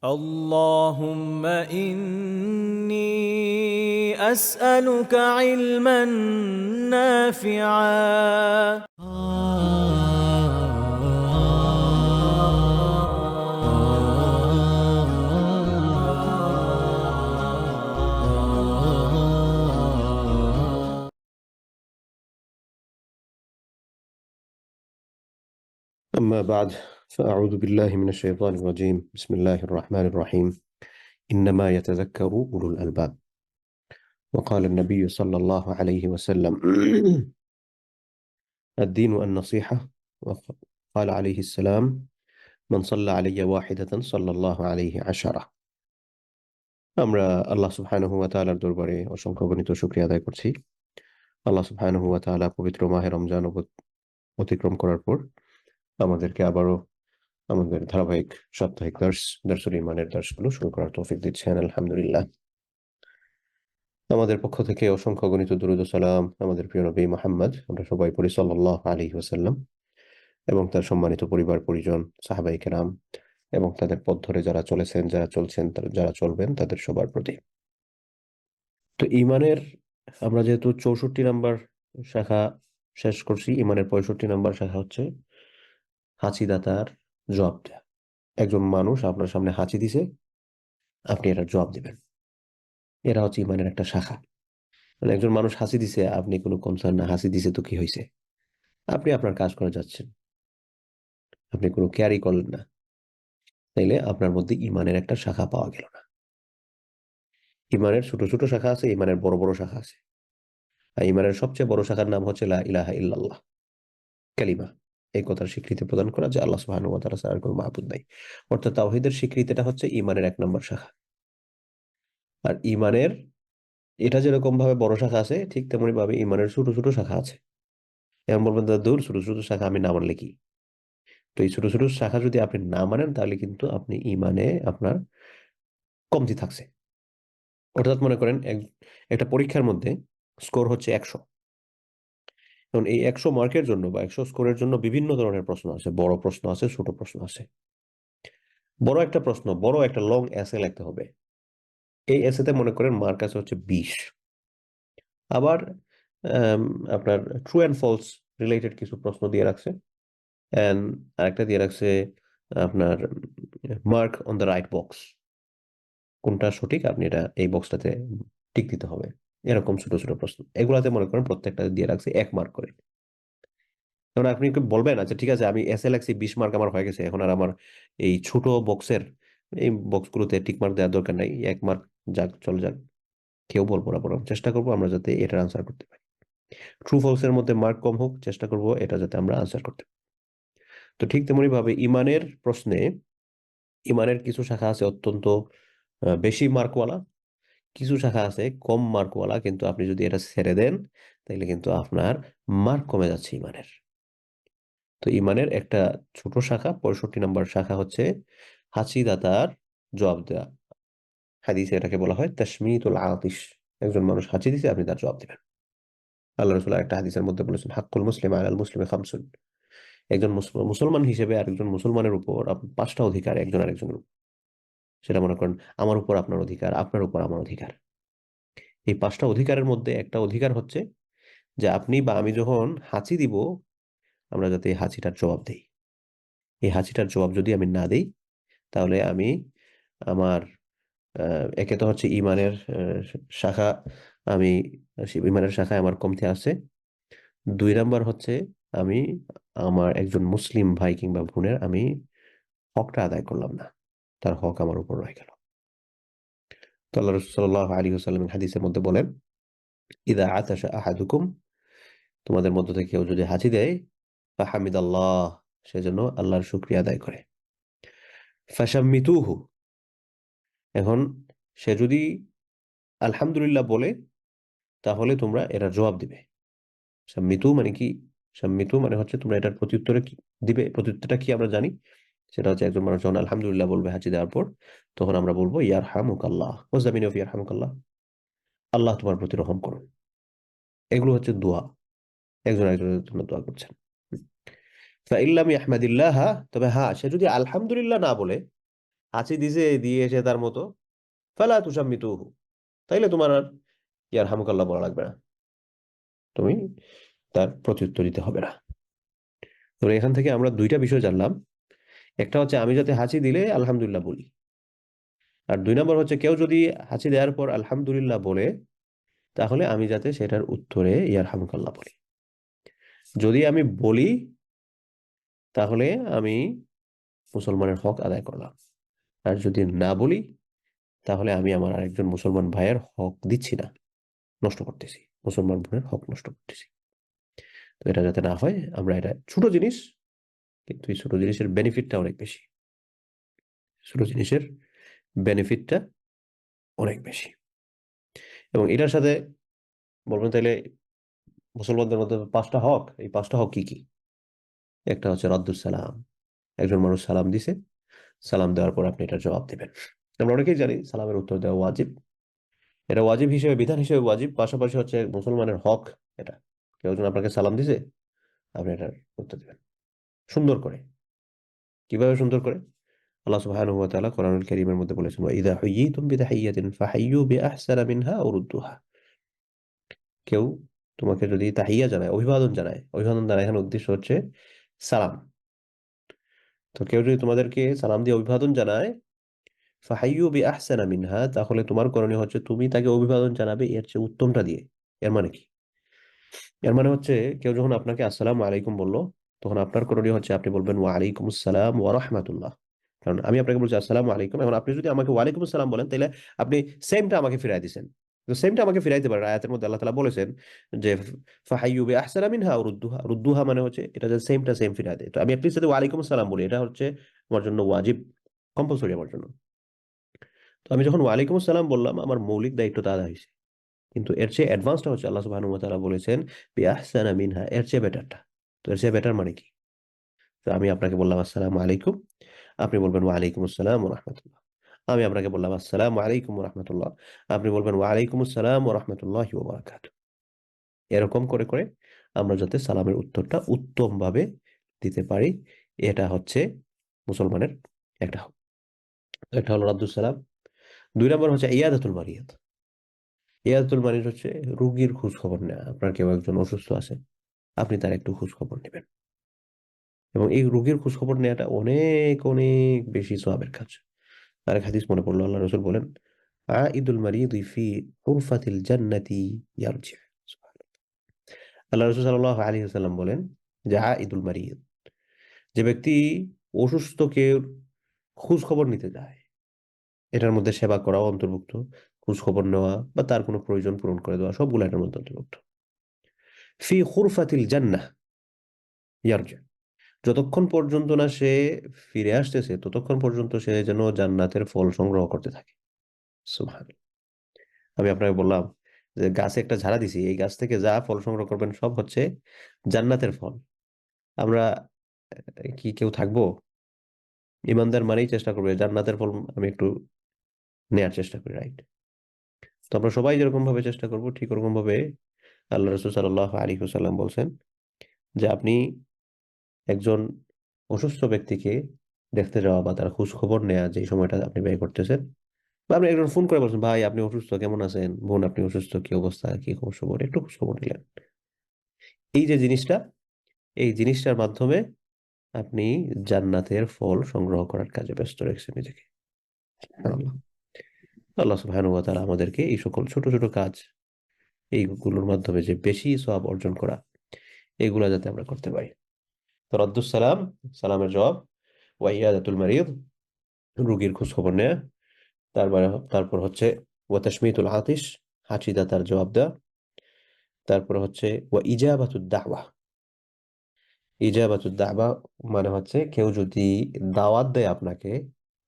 اللهم إني أسألك علما نافعا. أما بعد فأعوذ بالله من الشيطان الرجيم بسم الله الرحمن الرحيم إنما يتذكر أولو الألباب وقال النبي صلى الله عليه وسلم الدين النصيحة وقال عليه السلام من صلى علي واحدة صلى الله عليه عشرة আমরা আল্লাহ সুবহানাহু ওয়া তাআলার দরবারে অসংখ্য গণিত শুকরিয়া আদায় করছি। আল্লাহ সুবহানাহু ওয়া তাআলা পবিত্র মাহে রমজান অতিক্রম করার পর আমাদেরকে আবারও আমাদের ধারাবাহিক সাপ্তাহিক দারসুল ঈমানের দার্সগুলো শুরু করার তৌফিক দিচ্ছেন, আলহামদুলিল্লাহ। আমাদের পক্ষ থেকে অসংখ্য গণিত দুরূদ ও সালাম আমাদের প্রিয় নবী মুহাম্মদ, আমরা সবাই পড়ি সাল্লাল্লাহু আলাইহি ওয়াসাল্লাম, এবং তার সম্মানিত পরিবার পরিজন, সাহাবায়ে কেরাম এবং তাদের পথ ধরে যারা চলেছেন, যারা চলছেন, যারা চলবেন তাদের সবার প্রতি। তো ঈমানের আমরা যেহেতু ৬৪ নাম্বার শাখা শেষ করছি, ঈমানের ৬৫ নাম্বার শাখা হচ্ছে হাঁচিদাতার জবাব দেয়া। একজন মানুষ আপনার সামনে হাঁচি দিছে, আপনি এটার জবাব দিবেন। এরা হচ্ছে ঈমানের একটা শাখা। মানে একজন মানুষ হাসি দিছে, আপনি কোনো কনসার্ন না, হাসি দিছে তো কি হয়েছে, আপনি আপনার কাজ করে যাচ্ছেন, আপনি কোনো কেয়ারই করলেন না, তাইলে আপনার মধ্যে ইমানের একটা শাখা পাওয়া গেল না। ইমানের ছোট ছোট শাখা আছে, ইমানের বড় বড় শাখা আছে। আর ইমানের সবচেয়ে বড় শাখার নাম হচ্ছে লা ইলাহা ইল্লাল্লাহ, কালিমা। এই কথার স্বীকৃতি প্রদান করা যে আল্লাহ সুবহানাহু ওয়া তাআলা ছাড়া আর কোনো মাবুদ নাই। অর্থাৎ তাওহীদের স্বীকৃতিটা হচ্ছে ইমানের ১ নম্বর শাখা। আর ইমানের এটা যেরকম ভাবে বড় শাখা আছে, ঠিক তেমনি ভাবে ইমানের ছোট ছোট শাখা আছে। এখন বলবেন দাদা দূর, ছোট ছোট শাখা আমি না মানলে কি? তো এই ছোট ছোট শাখা যদি আপনি না মানেন, তাহলে কিন্তু আপনি ইমানে আপনার কমতি থাকছে। অর্থাৎ মনে করেন একটা পরীক্ষার মধ্যে স্কোর হচ্ছে ১০০। এখন এই ১০০ মার্কের জন্য বা ১০০ স্কোরের জন্য বিভিন্ন ধরনের প্রশ্ন আছে, বড় প্রশ্ন আছে, ছোট প্রশ্ন আছে। বড় একটা প্রশ্ন, বড় একটা লং এসে লিখতে হবে। এই এসেতে মনে করেন মার্ক আছে হচ্ছে ২০। আবার আম, আপনার ট্রু অ্যান্ড ফলস রিলেটেড কিছু প্রশ্ন দিয়ে রাখছে, অ্যান্ড আরেকটা দিয়ে রাখছে আপনার mark on the right box. কোনটা সঠিক, আপনি এটা এই বক্সটাতে টিক দিতে হবে। এরকম ছোট ছোট প্রশ্ন, এগুলাতে মনে করেন প্রত্যেকটা দিয়ে রাখছে ১ মার্ক করে। এখন আপনি কি বলবেন, আচ্ছা ঠিক আছে, আমি এসএ লাগছি, ২০ মার্ক আমার হয়ে গেছে, এখন আর আমার এই ছোট বক্সের এই বক্সগুলোতে টিক মার্ক দেওয়ার দরকার নাই, ১ মার্ক যাক, চলে যাক। কেউ বলবো না, বরং চেষ্টা করবো আমরা যাতে এটার আনসার করতে পারি। ট্রু ফলস এর মধ্যে মার্ক কম হোক, চেষ্টা করবো এটা যাতে আমরা আনসার করতে পারি। তো ঠিক তেমনি ভাবে ইমানের প্রশ্নে, ইমানের কিছু শাখা আছে অত্যন্ত বেশি মার্কওয়ালা, কিছু শাখা আছে কম মার্কওয়ালা, কিন্তু আপনি যদি এটা ছেড়ে দেন, তাহলে কিন্তু আপনার মার্ক কমে যাচ্ছে ইমানের। তো ইমানের একটা ছোট শাখা, ৬৫ নম্বর শাখা হচ্ছে হাঁচিদাতার জবাব দেওয়া। হাদিসে এটাকে বলা হয় তাশমিতুল আতিশ। একজন মানুষ হাঁচি দিছে, আপনি তার জবাব দিবেন। আল্লাহ রাসূল একটা হাদিসের মধ্যে বলেছেন, হাক্কুল মুসলিম আলাল মুসলিমি খামসুন। একজন মুসলমান হিসেবে আরেকজন মুসলমানের উপর ৫টা অধিকার একজন আরেকজনের উপর। সেটা মনে করেন আমার উপর আপনার অধিকার, আপনার উপর আমার অধিকার। এই ৫টা অধিকারের মধ্যে একটা অধিকার হচ্ছে যে আপনি বা আমি যখন হাঁচি দিব, আমরা যাতে এই হাঁচিটার জবাব দেই। এই হাঁচিটার জবাব যদি আমি না দেই, তাহলে আমি আমার একে তো হচ্ছে ইমানের শাখা, আমি ইমানের শাখায় আমার কমতি আছে। ২ নাম্বার হচ্ছে আমি আমার একজন মুসলিম ভাই কিংবা বোনের আমি হকটা আদায় করলাম না, তার হক আমার উপর রয়ে গেল। তো আল্লাহ রাসূল সাল্লাল্লাহু আলাইহি ওয়াসাল্লাম হাদিসের মধ্যে বলেন, ইদা আতাশা আহাদুকুম, তোমাদের মধ্য থেকে কেউ যদি হাঁচি দেয়, ফাহামিদাল্লাহ, সেজন্য আল্লাহর শুকরিয়া আদায় করে। ফাশাম্মিতুহু, এখন সে যদি আলহামদুলিল্লাহ বলে, তাহলে তোমরা এটার জবাব দিবে। সাম্মিতু মানে কি? সাম্মিতু মানে হচ্ছে তোমরা এটার প্রত্যুত্তরে কি দিবে। প্রত্যুত্তরটা কি আমরা জানি, সেটা হচ্ছে একজন মানুষ যখন আলহামদুলিল্লাহ বলবে হাঁচি দেওয়ার পর, তখন আমরা বলবো ইয়ারহামুকাল্লাহ, ওয়াজদামিন অফ ইয়ারহামুকাল্লাহ, আল্লাহ তোমার প্রতি রহম করুন। এগুলো হচ্ছে দোয়া, একজন একজনের জন্য দোয়া করছেন। ফাইল্লাম ইয়াহমাদিল্লাহ, তবে হ্যাঁ, সে যদি আলহামদুলিল্লাহ না বলে, হাঁচি দিয়ে এসে তার মতো ফালা তুসাম্মিতুহু, তাইলে তোমার আর ইয়ারহামুকাল্লাহ বলা লাগবে না, তুমি তার প্রত্যুত্তর দিতে হবে না। তো এখান থেকে আমরা দুইটা বিষয় জানলাম। একটা হচ্ছে আমি যাতে হাঁচি দিলে আলহামদুলিল্লাহ বলি, আর 2 নম্বর হচ্ছে কেউ যদি হাঁচি দেওয়ার পর আলহামদুলিল্লাহ বলে, তাহলে আমি যাতে সেটার উত্তরে ইয়ারহামুকাল্লাহ বলি। যদি আমি বলি, তাহলে আমি মুসলমানের হক আদায় করলাম, আর যদি না বলি, তাহলে আমি আমার আরেকজন মুসলমান ভাইয়ের হক দিচ্ছি না, নষ্ট করতেছি, মুসলমান বোনের হক নষ্ট করতেছি। তো এটা যাতে না হয়, আমরা এটা ছোট জিনিস, কিন্তু এই ছোট জিনিসের বেনিফিটটা অনেক বেশি, ছোট জিনিসের বেনিফিটটা অনেক বেশি। এবং এটার সাথে বলবেন তাহলে মুসলমানদের মধ্যে 5টা হক, এই 5টা হক কি কি? একটা হচ্ছে রদ্দুস সালাম, একজন মানুষ সালাম দিছে, সালাম দেওয়ার পর আপনি এটার জবাব দেবেন। আমরা অনেকেই জানি সালামের উত্তর দেওয়া ওয়াজিব, এটা ওয়াজিব হিসেবে, বিধান হিসেবে ওয়াজিব, পাশাপাশি হচ্ছে মুসলমানের হক এটা। কেউ একজন আপনাকে সালাম দিছে, আপনি এটার উত্তর দেবেন সুন্দর করে। কিভাবে সুন্দর করে? আল্লাহ সুবহানাহু ওয়া তাআলা কোরআনুল কারীমের মধ্যে বলেছেন, ওয়া ইযা হুয়্যিতুম বিতাহিয়্যাতিন ফাহাইয়্যু বিআহসানা মিনহা আও রুদ্দুহা। কেউ তোমাকে যদি তাহিয়া জানায়, অভিবাদন জানায়, অভিবাদন জানায় এখানে উদ্দেশ্য হচ্ছে সালাম। তো কেউ যদি তোমাদেরকে সালাম দিয়ে অভিবাদন জানায়, ফাহাইয়্যু বিআহসানা মিনহা, তাহলে তোমার করণীয় হচ্ছে তুমি তাকে অভিবাদন জানাবে এর চেয়ে উত্তমটা দিয়ে। এর মানে কি? এর মানে হচ্ছে কেউ যখন আপনাকে আসসালামু আলাইকুম বললো, তখন আপনার করণীয় হচ্ছে আপনি বলবেন ওয়া আলাইকুম আসসালাম ওয়া রাহমাতুল্লাহ। কারণ আমি আপনাকে বলছি আসসালামু আলাইকুম, এখন আপনি যদি আমাকে ওয়ালাইকুম আসসালাম বলেন, তাহলে আপনি সেমটা আমাকে ফিরাই দিছেন। তো সেমটা আমাকে ফিরাইতে পারেন। আয়াতের মধ্যে আল্লাহ তাআলা বলেছেন যে ফাহাইয়্যু বিআহসানা মিনহা আও রুদ্দুহা, রুদ্দুহা মানে হচ্ছে এটা যে সেমটা সেম ফিরাই দেয়। তো আমি আপনি সাথে ওয়ালাইকুম আসসালাম বলি, এটা হচ্ছে আমার জন্য ওয়াজিব, কম্পালসরি আমার জন্য। তো আমি যখন ওয়ালাইকুম আসসালাম বললাম, আমার মৌলিক দায়িত্বটা আদায় হয়েছে। কিন্তু এর চেয়ে অ্যাডভান্সটা হচ্ছে আল্লাহ সুবহানাহু ওয়া তাআলা বলেছেন বিআহসানা মিনহা, এর চেয়ে বেটারটা। তো এর চেয়ে বেটার মানে কি? তো আমি আপনাকে বললাম আসসালামু আলাইকুম, আপনি বলবেন ওয়া আলাইকুম আসসালাম ওয়া রাহমাতুল্লাহ। আমি আপনাকে বললাম আসসালামু আলাইকুম ওয়া রাহমাতুল্লাহ, আপনি বলবেন ওয়া আলাইকুম আসসালাম ওয়া রাহমাতুল্লাহি ওয়া বারাকাতুহু। এরকম করে করে আমরা যাতে সালামের উত্তরটা উত্তমভাবে দিতে পারি, এটা হচ্ছে মুসলমানের একটা হক। একটা হলো রাদ্দুস সালাম। 2 নম্বর হচ্ছে ইয়াদাতুল মারিয়াদ। ইয়াদাতুল মারিয়াদ হচ্ছে রোগীর খোঁজ খবর নেওয়া। আপনার কেউ একজন অসুস্থ আছে, আপনি তার একটু খোঁজ খবর নেবেন, এবং এই রোগীর খোঁজ খবর নেওয়াটা অনেক অনেক বেশি সওয়াবের কাজ। আরেক হাদিস মনে পড়লো, আল্লাহ রাসূল বলেন, আইদুল মারিদি ফি হুরফাতিল জান্নাতি ইয়ারজি। আল্লাহ রাসূল সাল্লাল্লাহু আলাইহি ওয়াসাল্লাম বলেন যে আইদুল মারিদ, যে ব্যক্তি অসুস্থকে খোঁজ খবর নিতে যায়, এটার মধ্যে সেবা করাও অন্তর্ভুক্ত, খোঁজ খবর নেওয়া বা তার কোনো প্রয়োজন পূরণ করে দেওয়া, সবগুলো এটার মধ্যে অন্তর্ভুক্ত। ফি হুরফাতিল জান্নাহ ইয়ারজি, যতক্ষণ পর্যন্ত না সে ফিরে আসতেছে, ততক্ষণ পর্যন্ত সে যেন জান্নাতের ফল সংগ্রহ করতে থাকে। সুবহানাল্লাহ। আমি আপনাকে বললাম যে গাছে একটা ঝাড়া দিছি, এই গাছ থেকে যা ফল সংগ্রহ করবেন সব হচ্ছে জান্নাতের ফল। আমরা কি কেউ থাকবো ইমানদার মানেই চেষ্টা করবে জান্নাতের ফল আমি একটু নেয়ার চেষ্টা করি, রাইট? তো আমরা সবাই যেরকম ভাবে চেষ্টা করব, ঠিক ওরকম ভাবে আল্লাহ রাসূল সাল্লাল্লাহু আলাইহি ওয়াসাল্লাম বলছেন যে আপনি একজন অসুস্থ ব্যক্তিকে দেখতে যাওয়া বা তার খোঁজ খবর নেওয়া, যে সময়টা আপনি ব্যয় করতেছেন, বা আপনি একজন ফোন করে বলছেন ভাই আপনি অসুস্থ, কেমন আছেন, বোন আপনি অসুস্থ, কি অবস্থা, কি খবর সবর, একটু খোঁজ খবর নিলেন। এই যে জিনিসটা, এই জিনিসটার মাধ্যমে আপনি জান্নাতের ফল সংগ্রহ করার কাজে ব্যস্ত রেখেছেন নিজেকে। সুবহানাল্লাহ। আল্লাহ সুবহানাহু ওয়া তাআলা আমাদেরকে এই সকল ছোট ছোট কাজ, এইগুলোর মাধ্যমে যে বেশি সওয়াব অর্জন করা, এগুলা যাতে আমরা করতে পারি। তো রদ্দুস সালাম, সালামের জবাব, ওয়া ইয়াদাতুল মারিদ, রোগীর খোঁজ খবর নেয়া, তারপর হচ্ছে ওয়া তাশমিতুল আতিশ, হাঁচি দাতার জবাব দেওয়া, তারপর হচ্ছে ওয়া ইজাবাতুদ দাওয়া। ইজাবাতুদ দাওয়া মানে হচ্ছে কেউ যদি দাওয়াত দেয় আপনাকে,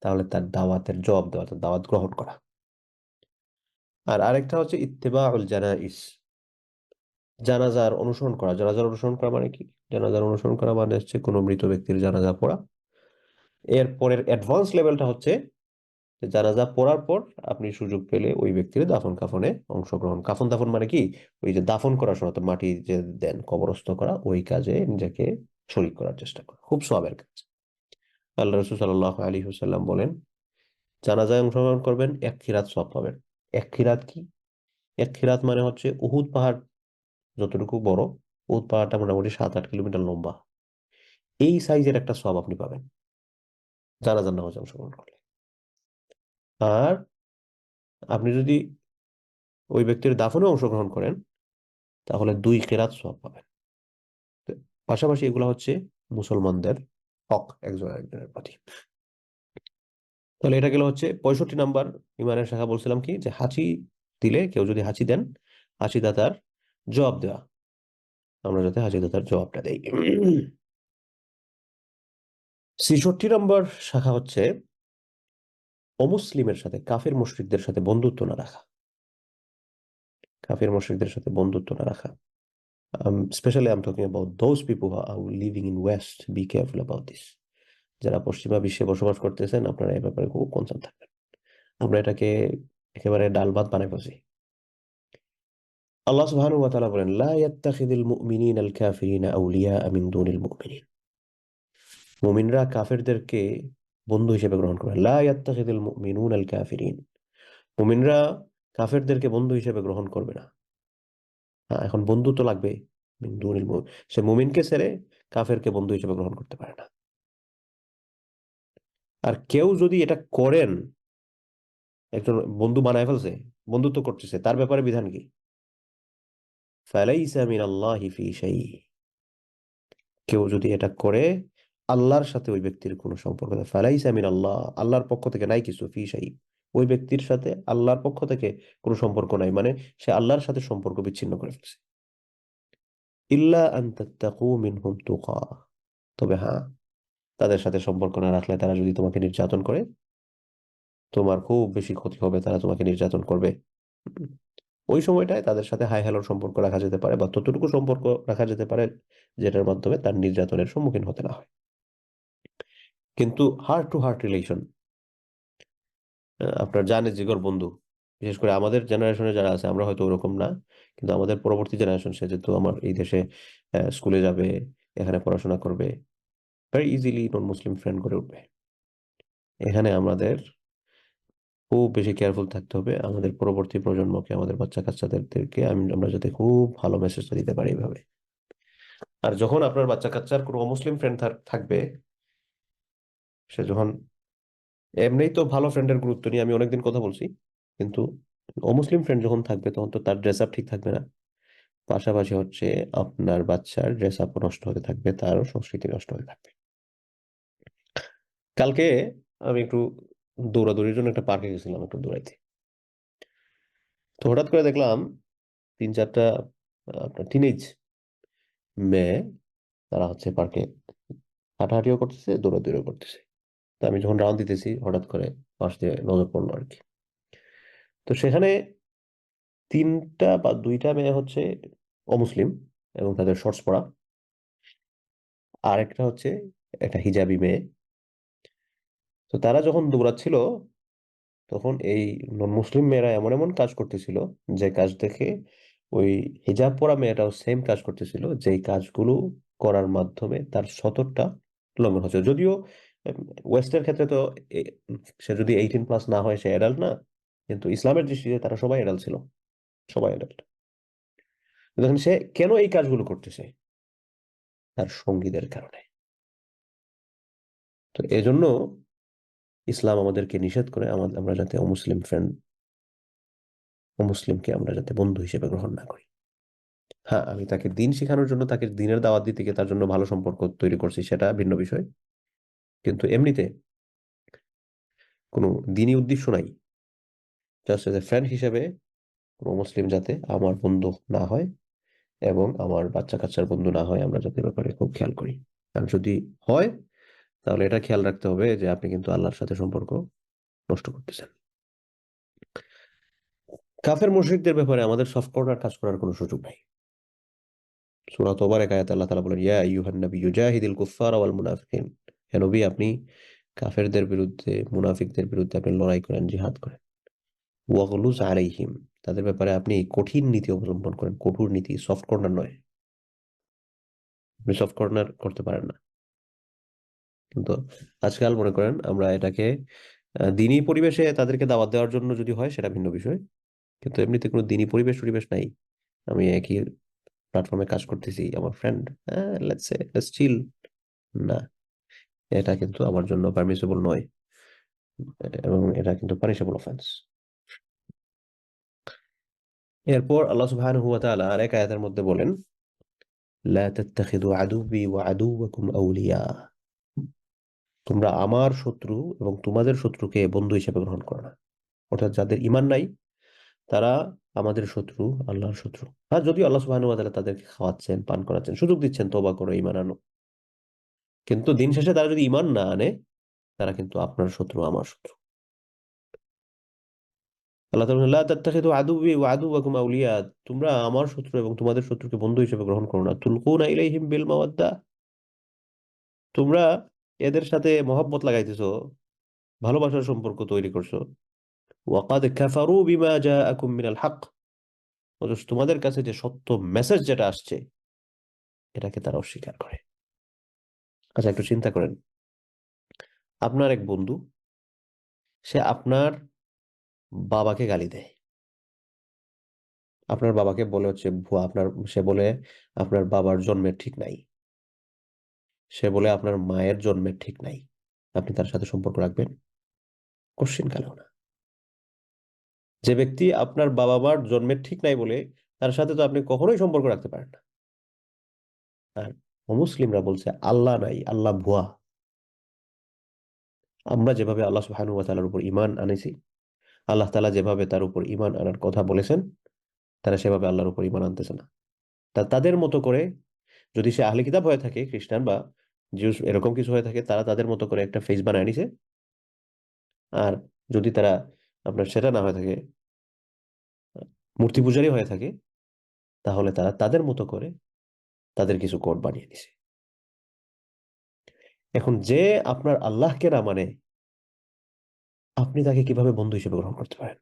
তাহলে তার দাওয়াতের জবাব দেওয়া, তার দাওয়াত গ্রহণ করা। আর আরেকটা হচ্ছে ইত্তেবাউল জানাইস, জানাজার অনুসরণ করা। জানাজার অনুসরণ করা মানে কি? জানাজার অনুসরণ করা মানে হচ্ছে কোনো মৃত ব্যক্তির জানাজা পড়া। এরপরের অ্যাডভান্স লেভেলটা হচ্ছে যে জানাজা পড়ার পর আপনি সুযোগ পেলে ওই ব্যক্তির দাফন কাফনে অংশগ্রহণ। কাফন দাফন মানে কি? ওই যে দাফন করার সময় তো মাটি যে দেন, কবরস্থ করা, ওই কাজে নিজেকে শরীক করার চেষ্টা করা, খুব সওয়াবের কাজ। আল্লাহ রাসূল সাল্লাল্লাহু আলাইহি ওয়াসাল্লাম বলেন জানাজায় অংশগ্রহণ করবেন, 1 খিরাত সওয়াব পাবেন। 1 খিরাত কি? 1 খিরাত মানে হচ্ছে উহুদ পাহাড় যতটুকু বড়, উহুদ পাহাড়টা মোটামুটি 7-8 কিলোমিটার লম্বা, এই সাইজের একটা সওয়াব আপনি পাবেন জানাজার নামাজে অংশগ্রহণ করলে। আর আপনি যদি ওই ব্যক্তির দাফনে অংশগ্রহণ করেন তাহলে 2 খিরাত সওয়াব পাবেন। তো পাশাপাশি এগুলো হচ্ছে মুসলমানদের হক একজন আরেকজনের প্রতি। তাহলে এটা গেল হচ্ছে 65 নাম্বার ইমানের শাখা। বলছিলাম কি, যে হাঁচি দিলে, কেউ যদি হাঁচি দেন, হাঁচি দাতার জবাব দেওয়া, আমরা যাতে হাঁচি দাতার জবাবটা দেই। 66 নম্বর শাখা হচ্ছে অমুসলিমের সাথে, কাফের মুশরিকদের সাথে বন্ধুত্ব না রাখা। কাফের মুশরিকদের সাথে বন্ধুত্ব না রাখা। Especially I'm talking about those people who are living in West. Be careful about this. যারা পশ্চিমা বিশ্বে বসবাস করতেছেন, আপনারা এই ব্যাপারে খুব কনসার্ন থাকবেন। আমরা এটাকে একেবারে ডাল ভাত বানাই ফেলছি। আল্লাহ সুবহানাহু ওয়া তাআলা বলেন, লা ইয়াত্তাখিযুল মুমিনুনাল কাফিরিনা আউলিয়া মিন দুনিল মুমিনিন। মুমিনরা কাফেরদেরকে বন্ধু হিসেবে গ্রহণ করে। লা ইয়াত্তাখিযুল মুমিনুনাল কাফিরিন। মুমিনরা কাফেরদেরকে বন্ধু হিসেবে গ্রহণ করবে না। হ্যাঁ, এখন বন্ধু তো লাগবে। মিন দুনিল মুমিন, সে মুমিনকে ছেড়ে কাফেরকে বন্ধু হিসেবে গ্রহণ করতে পারে না। আর কেউ যদি এটা করেন, একজন বন্ধু বানায় ফেলছে, বন্ধুত্ব করতেছে, তার ব্যাপারে বিধান কি? ফালাইসা মিনাল্লাহি ফি শাই। কেউ যদি এটা করে, আল্লাহর সাথে ওই ব্যক্তির কোনো সম্পর্ক নেই। ফালাইসা মিনাল্লাহ, আল্লাহর পক্ষ থেকে নাই কিছু, ফি শাই, ওই ব্যক্তির সাথে আল্লাহর পক্ষ থেকে কোনো সম্পর্ক নাই, মানে সে আল্লাহর সাথে সম্পর্ক বিচ্ছিন্ন করে ফেলছে। ইল্লা আন তাত্তাকু মিনহুম তুকা। তবে হ্যাঁ, তাদের সাথে সম্পর্ক না রাখলে তারা যদি তোমাকে নির্যাতন করে, তোমার খুব বেশি ক্ষতি হবে, তারা তোমাকে নির্যাতন করবে। ওই সময়টায় তাদের সাথে হাই হ্যালোর সম্পর্ক রাখা যেতে পারে, বা ততটুকু সম্পর্ক রাখা যেতে পারে যেটার মাধ্যমে তার নির্যাতনের সম্মুখীন হতে না হয়। কিন্তু হার্ট টু হার্ট রিলেশন, আপনার জানে জিগর বন্ধু, বিশেষ করে আমাদের জেনারেশনে যারা আছে, আমরা হয়তো ওরকম না, কিন্তু আমাদের পরবর্তী জেনারেশন, সে যেহেতু আমার এই দেশে স্কুলে যাবে, এখানে পড়াশোনা করবে, ভেরি ইজিলি নন মুসলিম ফ্রেন্ড করে উঠবে। এখানে আমাদের খুব বেশি কেয়ারফুল থাকতে হবে। আমাদের পরবর্তী প্রজন্মকে, আমাদের বাচ্চা কাচ্চাদেরকে আমরা যাতে খুব ভালো মেসেজটা দিতে পারি এইভাবে। আর যখন আপনার বাচ্চা কাচ্চার কোনো অমুসলিম ফ্রেন্ড থাকবে, সে যখন, এমনিই তো ভালো ফ্রেন্ডের গুরুত্ব নিয়ে আমি অনেকদিন কথা বলছি, কিন্তু অমুসলিম ফ্রেন্ড যখন থাকবে তখন তো তার ড্রেস আপ ঠিক থাকবে না। পাশাপাশি হচ্ছে আপনার বাচ্চার ড্রেস আপ নষ্ট হতে থাকবে, তারও সংস্কৃতি নষ্ট হতে থাকবে। কালকে আমি একটু দৌড়াদৌড়ির জন্য একটা পার্কে গেছিলাম, একটু দৌড়াইতে। তো হঠাৎ করে দেখলাম 3-4টা আপনার টিনেজ মেয়ে, তারা হচ্ছে পার্কে হাঁটাহাঁটিও করতেছে, দৌড়াদৌড়িও করতেছে। তো আমি যখন রাউন্ড দিতেছি, হঠাৎ করে পাশ দিয়ে নজর পড়লো আর কি। তো সেখানে 3টা বা 2টা মেয়ে হচ্ছে অমুসলিম এবং তাদের শর্টস পরা, আর একটা হচ্ছে একটা হিজাবি মেয়ে। তো তারা যখন দৌড়াচ্ছিল, তখন এই নন মুসলিম মেয়েরা এমন এমন কাজ করতেছিল, যে কাজ দেখে ওই হিজাব পরা মেয়েটাও সেম কাজ করতেছিল, যেই কাজগুলো করার মাধ্যমে তার সতরটা লঙ্ঘন হচ্ছে। যদিও ওয়েস্টের ক্ষেত্রে তো সে যদি 18+ না হয়, সে অ্যাডাল্ট না, কিন্তু ইসলামের দৃষ্টিতে তারা সবাই অ্যাডাল্ট ছিল, সবাই অ্যাডাল্ট। দেখেন সে কেন এই কাজগুলো করতেছে, তার সঙ্গীদের কারণে। তো এজন্য ইসলাম আমাদেরকে নিষেধ করে আমরা যাতে অমুসলিমকে আমরা যাতে বন্ধু হিসেবে গ্রহণ না করি। হ্যাঁ, আমি তাকে দিন শেখানোর জন্য, তাকে দিনের দাওয়াত দিতে গিয়ে তার জন্য ভালো সম্পর্ক তৈরি করছি, সেটা ভিন্ন বিষয়। কিন্তু এমনিতে কোনো দিনই উদ্দেশ্য নাই। জাস্ট এজ এ ফ্রেন্ড হিসেবে কোনো মুসলিম যাতে আমার বন্ধু না হয় এবং আমার বাচ্চা কাচ্চার বন্ধু না হয়, আমরা যাতে ব্যাপারে খুব খেয়াল করি। আর যদি হয়, তাহলে এটা খেয়াল রাখতে হবে যে আপনি কিন্তু আল্লাহর সাথে সম্পর্ক নষ্ট করতেছেন। কাফের মুশরিকদের ব্যাপারে আমাদের সফট কর্নার কাজ করার কোনো সুযোগ নাই। সূরা তওবার এক আয়াতে আল্লাহ তাআলা বলেন, ইয়া আইয়ুহান নাবিয়্যু জাহিদিল কুফফারা ওয়াল মুনাফিকিন। হে নবী, আপনি কাফেরদের বিরুদ্ধে, মুনাফিকদের বিরুদ্ধে আপনি লড়াই করেন, জিহাদ করেন। ওয়াগলুজ আলাইহিম, তাদের ব্যাপারে আপনি কঠিন নীতি অবলম্বন করেন, কঠোর নীতি, সফট কর্নার নয়। আপনি সফট কর্নার করতে পারেন না। কিন্তু আজকাল মনে করেন আমরা এটাকে দিনী পরিবেশে তাদেরকে দাওয়াত দেওয়ার জন্য যদি হয় সেটা ভিন্ন বিষয়, কিন্তু এমনিতে কোনো দিনী পরিবেশ নাই। আমি একই প্ল্যাটফর্মে কাজ করতেছি, আমার ফ্রেন্ড, লেটস চিল, না, এটা কিন্তু আমার জন্য পারমিসিবল নয়, এবং এটা কিন্তু পানিশেবল অফেন্স। এরপর আল্লাহ সুবহানাহু ওয়া তাআলা আরেক আয়াতের মধ্যে বলেন, লা তাত্তাখিযু আদুব্বি ওয়া আদুওয়াকুম আউলিয়া, তোমরা আমার শত্রু এবং তোমাদের শত্রুকে বন্ধু হিসেবে গ্রহণ করো না। অর্থাৎ যাদের ঈমান নাই তারা আমাদের শত্রু, আল্লাহর শত্রু। হ্যাঁ, যদিও আল্লাহ সুবহানাহু ওয়া তাআলা তাদেরকে খাওয়াচ্ছেন, পান করাচ্ছেন, সুযোগ দিচ্ছেন তওবা করো, ঈমান আনো, কিন্তু দিন শেষে তারা যদি ঈমান না আনে, তারা কিন্তু আপনার শত্রু, আমার শত্রু। আল্লাহ তাআলা বলেন, লা তাত্তাখিযু আদুব্বি ওয়া আদুওয়াকুম আউলিয়া, তোমরা আমার শত্রু এবং তোমাদের শত্রুকে বন্ধু হিসেবে গ্রহণ করো না। তুলকুনা ইলাইহিম বিল মাওয়াদ্দা, তোমরা এদের সাথে মহব্বত লাগাইতেছো, ভালোবাসার সম্পর্ক তৈরি করছো। ওয়াকাদ কাফারু বিমা জাআকুম মিনাল হক, অথচ তোমাদের কাছে যে সত্য মেসেজ যেটা আসছে এটাকে তারা অস্বীকার করে। আচ্ছা, একটু চিন্তা করেন, আপনার এক বন্ধু, সে আপনার বাবাকে গালি দেয়, আপনার বাবাকে বলে হচ্ছে ভুয়া, সে বলে আপনার বাবার জন্মের ঠিক নাই, সে বলে আপনার মায়ের জন্মের ঠিক নাই, আপনি তার সাথে সম্পর্ক রাখবেন? কোশ্চিন কালেও না। যে ব্যক্তি আপনার বাবা মার জন্মের ঠিক নাই বলে, তার সাথে তো আপনি কখনোই সম্পর্ক রাখতে পারেন না। আর অমুসলিমরা বলছে আল্লাহ নাই, আল্লাহ ভুয়া। আমরা যেভাবে আল্লাহ সুবহানাহু ওয়া তাআলার উপর ঈমান আনেছি, আল্লাহ তাআলা যেভাবে তার উপর ঈমান আনার কথা বলেছেন, তারা সেভাবে আল্লাহর উপর ঈমান আনতেছে না। তাদের মতো করে, যদি সে আহলে কিতাব হয়ে থাকে, খ্রিস্টান বা জিউস এরকম কিছু হয়ে থাকে, তারা তাদের মতো করে একটা ফেস বানায় নিছে। আর যদি তারা আপনার সেটা না হয়ে থাকে, মূর্তি পূজারী হয়ে থাকে, তাহলে তারা তাদের মতো করে তাদের কিছু কোড বানিয়ে নিছে। এখন যে আপনার আল্লাহকে না মানে, আপনি তাকে কিভাবে বন্ধু হিসেবে গ্রহণ করতে পারেন?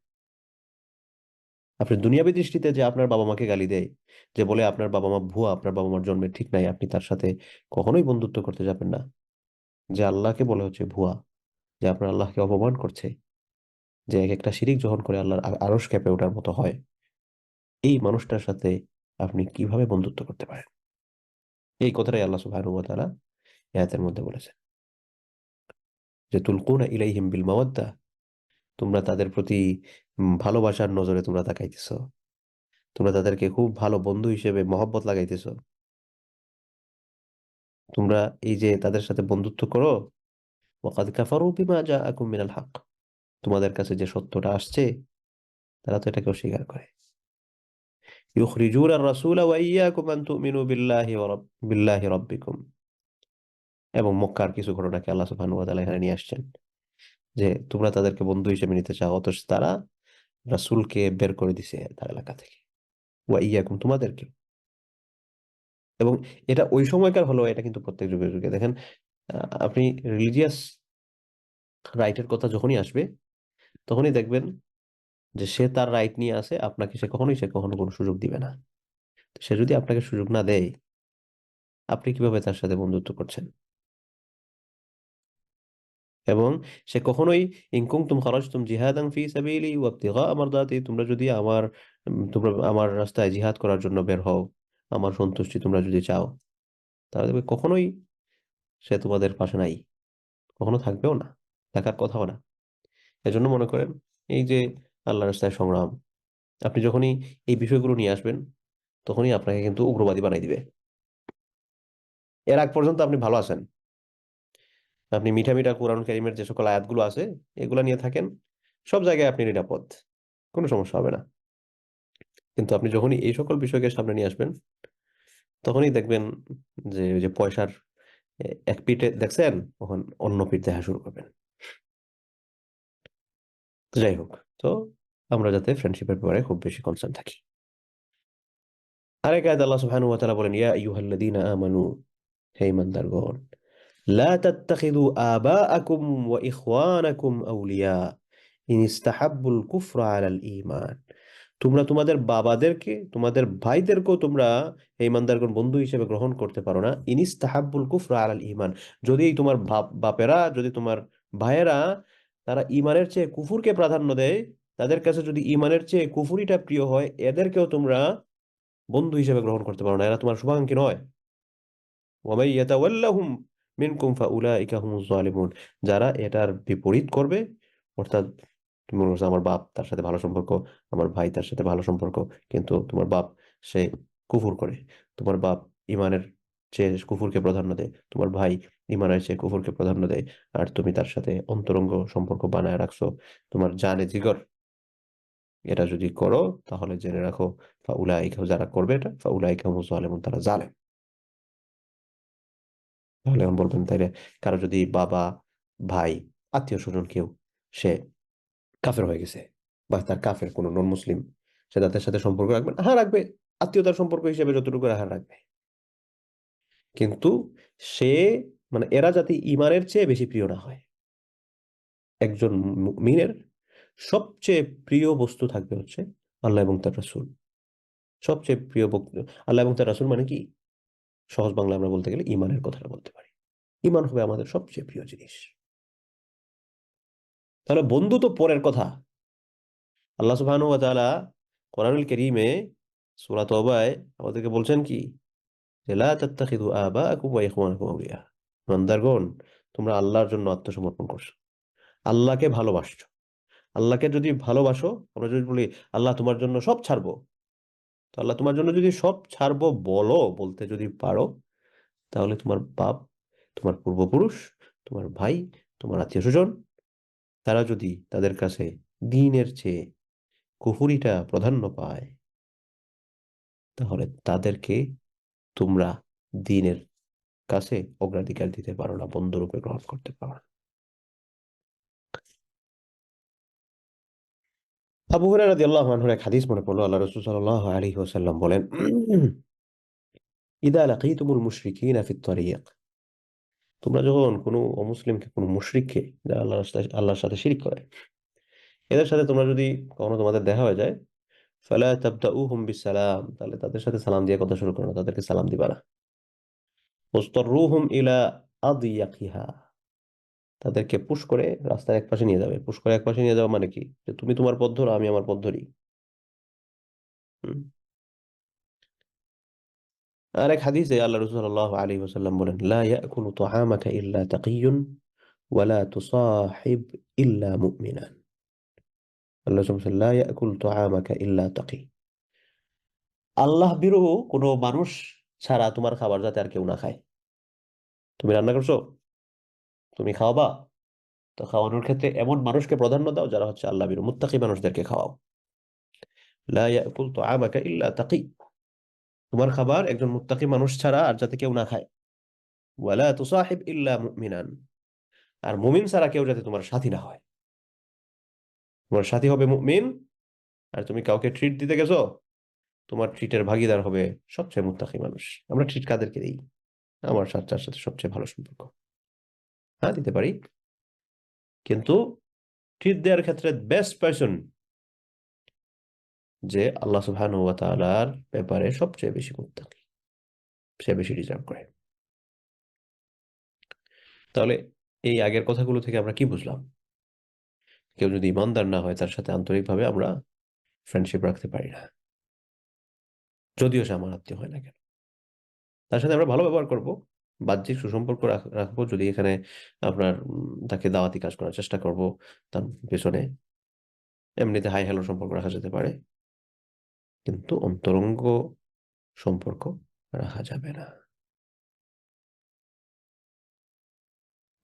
আপনি দুনিয়াবী দৃষ্টিতে যে আপনার বাবা মাকে গালি দেয়, যে বলে আপনার বাবা মা ভুয়া, আপনার বাবা মার জন্মের ঠিক নাই, আপনি তার সাথে কখনোই বন্ধুত্ব করতে যাবেন না। যে আল্লাহকে বলে হচ্ছে ভুয়া, যে আপনার আল্লাহকে অপমান করছে, যে এক একটা শিরিক যখন করে আল্লাহর আরশ কেঁপে ওঠার মতো হয়, এই মানুষটার সাথে আপনি কিভাবে বন্ধুত্ব করতে পারেন? এই কথাটাই আল্লাহ সুবহানাহু ওয়া তাআলা এই আয়াতের মধ্যে বলেছেন, যে তুলকুনা ইলাইহিম বিল মাওয়াদ্দা, তোমরা তাদের প্রতি ভালোবাসার নজরে তোমরা তাকাইতেছো, তোমরা তাদেরকে খুব ভালো বন্ধু হিসেবে মহব্বত লাগাইতেছো। তোমরা এই যে তাদের সাথে বন্ধুত্ব করো, ওয়াকাদ কাফারু বিমা জাআকুম মিনাল হক, তোমাদের কাছে যে সত্যটা আসছে তারা তো এটাকে অস্বীকার করে। ইউখরিজুনা আর-রাসূলা ওয়া ইয়্যাকুম আন তু'মিনু বিল্লাহি রাব্বিকুম, এবং মক্কার কিছু ঘটনাকে আল্লাহ সুবহানাহু ওয়া তাআলা এখানে নিয়ে আসছেন, যে তোমরা তাদেরকে বন্ধু হিসেবে নিতে চাও, অথচ তারা রাসূলকে বের করে দিছে তার এলাকা থেকে। ওয়া ইয়্যাকুম, তোমাদেরকে। এবং এটা ওই সময়কার হলো, এটা কিন্তু প্রত্যেক যুগে যুগে দেখেন, আপনি রিলিজিয়াস রাইটের কথা যখনই আসবে, তখনই দেখবেন যে সে তার রাইট নিয়ে আসে, আপনাকে সে কখনো কোনো সুযোগ দিবে না। সে যদি আপনাকে সুযোগ না দেয়, আপনি কিভাবে তার সাথে বন্ধুত্ব করছেন? এবং সে কখনোই, ইন কুনতুম খারাজতুম জিহাদান ফি সাবিলি ওয়া ইবতিগা মারদাতি, তোমরা আমার রাস্তায় জিহাদ করার জন্য বের হও, আমার সন্তুষ্টি তোমরা যদি চাও, তাহলে দেখবে কখনোই সে তোমাদের পাশে নাই, কখনো থাকবেও না, থাকার কথাও না। এজন্য মনে করেন, এই যে আল্লাহর রাস্তায় সংগ্রাম, আপনি যখনই এই বিষয়গুলো নিয়ে আসবেন, তখনই আপনাকে কিন্তু উগ্রবাদী বানাই দিবে। এর আগ পর্যন্ত আপনি ভালো আছেন, আপনি মিঠা মিঠা কোরআন কারীমের যে সকল আয়াতগুলো আছে এগুলা নিয়ে থাকেন, সব জায়গায় আপনি নিরাপদ, কোনো সমস্যা হবে না। কিন্তু আপনি যখনই এই সকল বিষয়কে সামনে নিয়ে আসবেন, তখনই দেখবেন যে ওই যে পয়সার এক পিঠে দেখছেন, তখন অন্য পিঠ দেখা শুরু করবেন। তো যাই হোক, তো আমরা যাতে ফ্রেন্ডশিপের ব্যাপারে খুব বেশি কনসার্ন থাকি। আরেক আয়াত আল্লাহ সুবহানাহু ওয়া তাআলা বলেন, ইয়া আইয়ুহাল্লাযীনা আমানু, হে ঈমানদারগণ, লা তাত্তাখিযু আবাআকুম ওয়া ইখওয়ানাকুম আউলিয়া ইন ইসতাহাব্বুল কুফরা আলাল ঈমান, তোমরা তোমাদের বাবাদেরকে, তোমাদের ভাইদেরকেও তোমরা হে ঈমানদারগণ বন্ধু হিসেবে গ্রহণ করতে পারো না, ইন ইসতাহাব্বুল কুফরা আলাল ঈমান, যদি তোমার বাপেরা, যদি তোমার ভাইয়েরা তারা ইমানের চেয়ে কুফুরকে প্রাধান্য দেয়, তাদের কাছে যদি ইমানের চেয়ে কুফুরিটা প্রিয় হয়, এদেরকেও তোমরা বন্ধু হিসেবে গ্রহণ করতে পারো না, এরা তোমার শুভাকাঙ্ক্ষী নয়। ওয়ামাই ইয়াতাওয়াল্লাহুম মিনকুম ফাউলাইকা হুমুজ জালিমুন, যারা এটার বিপরীত করবে, অর্থাৎ তুমি বলছো আমার বাপ তার সাথে ভালো সম্পর্ক, আমার ভাই তার সাথে ভালো সম্পর্ক, কিন্তু তোমার বাপ সে কুফর করে, তোমার বাপ ইমানের চেয়ে কুফরকে প্রাধান্য দেয়, তোমার ভাই ইমানের চেয়ে কুফরকে প্রাধান্য দেয়, আর তুমি তার সাথে অন্তরঙ্গ সম্পর্ক বানায় রাখছো, তোমার জানে জিগর, এটা যদি করো তাহলে জেনে রাখো ফাউলাইকা, যারা করবে এটা ফাউলাইকা হুমুজ জালিমুন, তারা জালেম। তাহলে এখন বলবেন তাইলে কারো যদি বাবা, ভাই, আত্মীয় স্বজন কেউ সে কাফের হয়ে গেছে, বা তার কাফের কোনো নন মুসলিম, সে তাদের সাথে সম্পর্ক রাখবে না? হ্যাঁ রাখবে, আত্মীয়তার সম্পর্ক হিসেবে যতটুকু রাখার রাখবে, কিন্তু সে মানে এরা যাতে ইমানের চেয়ে বেশি প্রিয় না হয়। একজন মুমিনের সবচেয়ে প্রিয় বস্তু থাকবে হচ্ছে আল্লাহ এবং তার রাসূল। সবচেয়ে প্রিয় আল্লাহ এবং তার রাসূল মানে কি? সহজ বাংলা আমরা বলতে গেলে ইমানের কথাটা বলতে পারি। ইমান হবে আমাদের সবচেয়ে প্রিয় জিনিস। তাহলে বন্ধু তো পরের কথা। আল্লাহ সুবহানাহু ওয়া তাআলা কোরআনুল কারীমে সূরা তওবায় আমাদেরকে বলছেন কি, যে লা তাত্তাখিযু আবাআকুম ওয়া ইখওয়ানাকুম আউলিয়া। বান্দারগণ, তোমরা আল্লাহর জন্য আত্মসমর্পণ করছো, আল্লাহকে ভালোবাসছো। আল্লাহকে যদি ভালোবাসো, আমরা যদি বলি আল্লাহ তোমার জন্য সব ছাড়বো, তো আল্লাহ তোমার জন্য যদি সব ছাড়বো বলতে যদি পারো, তাহলে তোমার বাপ, তোমার পূর্বপুরুষ, তোমার ভাই, তোমার আত্মীয় স্বজন, তারা যদি তাদের কাছে দ্বীনের চেয়ে কুফরিটা প্রাধান্য পায়, তাহলে তাদেরকে তোমরা দ্বীনের কাছে অগ্রাধিকার দিতে পারো না, বন্ধুরূপে গ্রহণ করতে পারো না। আবু হুরায়রা রাদিয়াল্লাহু আনহুর এক হাদিস মনে পড়লো, আল্লাহ রাসূল সাল্লাল্লাহু আলাইহি ওয়াসাল্লাম বলেন, ইদা লাকীতুমুল মুশরিকিনা ফিত তারিক, তোমরা যখন কোনো অমুসলিমকে, কোনো মুশরিককে, যারা আল্লাহর সাথে শিরক করে, এদের সাথে তোমরা যদি কখনো তোমাদের দেখা হয়ে যায়, ফালা তাবদাউহুম বিসসালাম, তাহলে তাদের সাথে সালাম দিয়ে কথা শুরু করো না, তাদেরকে সালাম দিবা না। ওয়াসতাররুহুম ইলা আদিয়াকিহা, তাদেরকে পুশ করে রাস্তার একপাশে নিয়ে যাবে। পুশ করে একপাশে নিয়ে যাওয়া মানে কি, যে তুমি তোমার পথ ধরো, আমি আমার পথ ধরি। হুম। আর এক হাদিসে আল্লাহ রাসূল সাল্লাল্লাহু আলাইহি ওয়াসাল্লাম বলেন, লা ইয়াকুলু তাআমাকা ইল্লা তাকিয়্যুন ওয়া লা তুসাহিব ইল্লা মুমিনান। আল্লাহ রাসূল বলেন, লা ইয়াকুল তাআমাকা ইল্লা তাকি, আল্লাহ বিরূ কোনো মানুষ ছাড়া তোমার খাবার যাতে আর কেউ না খায়। তুমি রান্না করছো, তুমি খাওয়াবা, তো খাওয়ানোর ক্ষেত্রে এমন মানুষকে প্রাধান্য দাও যারা হচ্ছে আল্লাহ বিরূ, মুত্তাকি মানুষদেরকে খাওয়াও। লা ইয়াকুল তাআমাকা ইল্লা তাকি, তোমার খাবার একজন মুত্তাকি মানুষ ছাড়া আর যাতে কেউ না খায়। ওয়ালা তুসাহিব ইল্লা মুমিনান, আর মুমিন ছাড়া কেউ যাতে তোমার সাথী না হয়। তোমার সাথী হবে মুমিন, আর তুমি কাউকে ট্রিট দিতে গেছো, তোমার ট্রিটের ভাগীদার হবে সবচেয়ে মুত্তাকি মানুষ। আমরা ট্রিট কাদেরকে দিই? আমার যার সাথে সবচেয়ে ভালো সম্পর্ক, হ্যাঁ দিতে পারি, কিন্তু ট্রিট দেওয়ার ক্ষেত্রে বেস্ট পারসন যে আল্লাহ সুবহানাহু ওয়া তাআলার ব্যাপারে সবচেয়ে বেশি মুত্তাকি, সে বেশি ডিজার্ভ করে। তাহলে এই আগের কথাগুলো থেকে আমরা কি বুঝলাম? কেউ যদি ইমানদার না হয়, তার সাথে আন্তরিকভাবে আমরা ফ্রেন্ডশিপ রাখতে পারি না, যদিও সে আমার আত্মীয় হয় না কেন। তার সাথে আমরা ভালো ব্যবহার করব, বাহ্যিক সুসম্পর্ক রাখবো, যদি এখানে আপনার তাকে দাওয়াতি কাজ করার চেষ্টা করব, তার পেছনে এমনিতে হাই হ্যালো সম্পর্ক রাখা যেতে পারে, কিন্তু অন্তরঙ্গ সম্পর্ক রাখা যাবে না।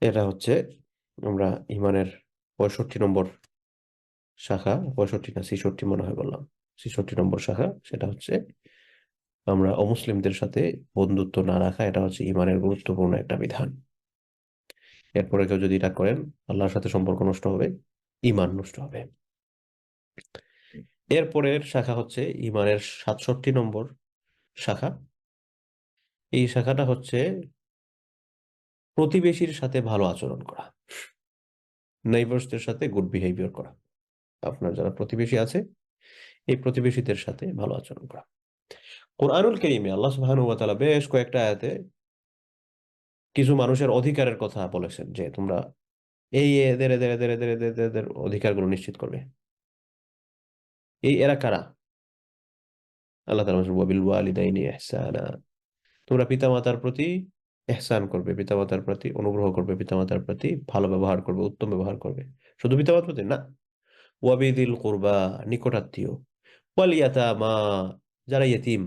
এটা হচ্ছে আমরা ইমানের 65 নম্বর শাখা, 65 না 66 মনে হয় বললাম, 66 নম্বর শাখা, সেটা হচ্ছে আমরা অমুসলিমদের সাথে বন্ধুত্ব না রাখা। এটা হচ্ছে ইমানের গুরুত্বপূর্ণ একটা বিধান। এরপরে কেউ যদি এটা করেন, আল্লাহর সাথে সম্পর্ক নষ্ট হবে, ইমান নষ্ট হবে। এরপরের শাখা হচ্ছে ইমানের 67 নম্বর শাখা। এই শাখাটা হচ্ছে প্রতিবেশীর সাথে ভালো আচরণ করা, নেইবার্সদের সাথে গুড বিহেভিয়ার করা। আপনার যারা প্রতিবেশী আছে, এই প্রতিবেশীদের সাথে ভালো আচরণ করা। কোরআনুল কারীমে আল্লাহ সুবহানাহু ওয়া তাআলা বেশ কয়েকটা আয়াতে কিছু মানুষের অধিকারের কথা বলেছেন, যে তোমরা এই এদের এদের এদের এদের এদের এদের এদের অধিকারগুলো নিশ্চিত করবে। এরা কারা? আল্লাহ তাআলা বলেন ওয়াবিল ওয়ালিদাইনি ইহসানা, তোমরা পিতামাতার প্রতি ইহসান করবে, পিতামাতার প্রতি অনুগ্রহ করবে, পিতামাতার প্রতি ভালো ব্যবহার করবে, উত্তম ব্যবহার করবে। শুধু পিতামাতার প্রতি না, ওয়াবিদিল কুরবা, নিকটাত্মীয়, ওয়াল ইয়াতামা, যারা ইয়েতিম,